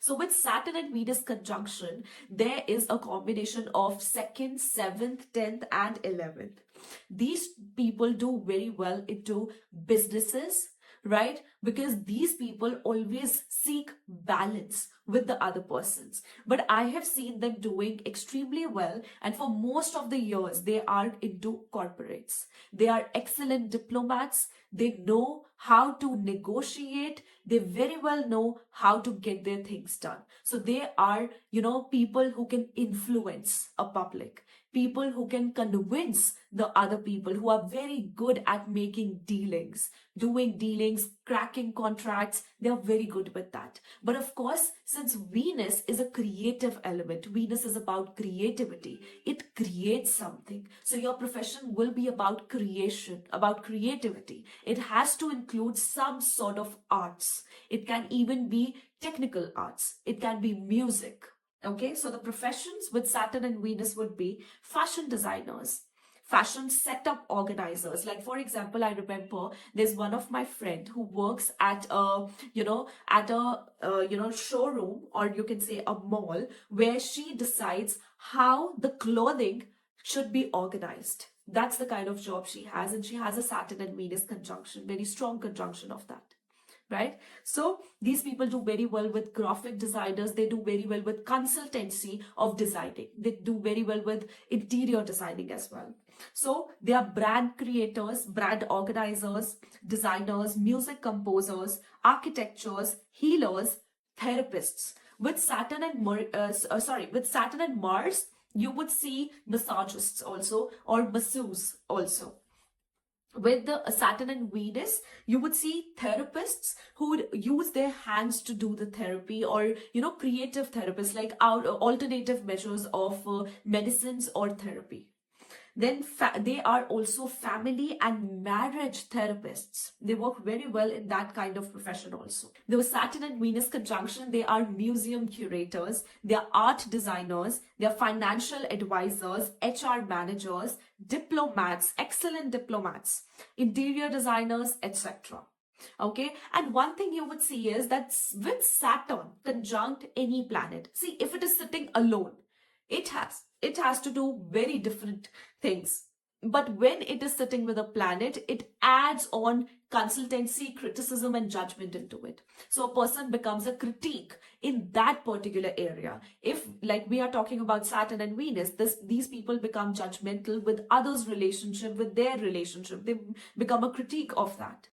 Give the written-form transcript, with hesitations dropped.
So with Saturn and Venus conjunction, there is a combination of 2nd, 7th, 10th, and 11th. These people do very well into businesses, right? Because these people always seek balance with the other persons. But I have seen them doing extremely well, and for most of the years, they are into corporates. They are excellent diplomats. They know how to negotiate. They very well know how to get their things done. So they are, people who can influence a public, people who can convince the other people, who are very good at making dealings, doing dealings, cracking contracts. They are very good with that. But of course, since Venus is a creative element, Venus is about creativity. It creates something. So your profession will be about creation, about creativity. It has to include some sort of arts. It can even be technical arts. It can be music. Okay, so the professions with Saturn and Venus would be fashion designers, fashion setup organizers. Like for example, I remember there's one of my friend who works at a showroom, or you can say a mall, where she decides how the clothing should be organized. That's the kind of job she has, and she has a Saturn and Venus conjunction, very strong conjunction of that. Right? So these people do very well with graphic designers. They do very well with consultancy of designing. They do very well with interior designing as well. So they are brand creators, brand organizers, designers, music composers, architectures, healers, therapists. With Saturn and with Saturn and Mars, you would see massagists also, or masseuses also. With the Saturn and Venus, you would see therapists who would use their hands to do the therapy, or creative therapists, like alternative measures of medicines or therapy. Then they are also family and marriage therapists. They work very well in that kind of profession also. There was Saturn and Venus conjunction. They are museum curators, they are art designers, they are financial advisors, HR managers, diplomats, excellent diplomats, interior designers, etc. Okay, and one thing you would see is that with Saturn conjunct any planet, see, if it is sitting alone, it has to do very different things. But when it is sitting with a planet, it adds on consultancy, criticism, and judgment into it. So a person becomes a critique in that particular area. If, like we are talking about Saturn and Venus, these people become judgmental with others' relationship, with their relationship. They become a critique of that.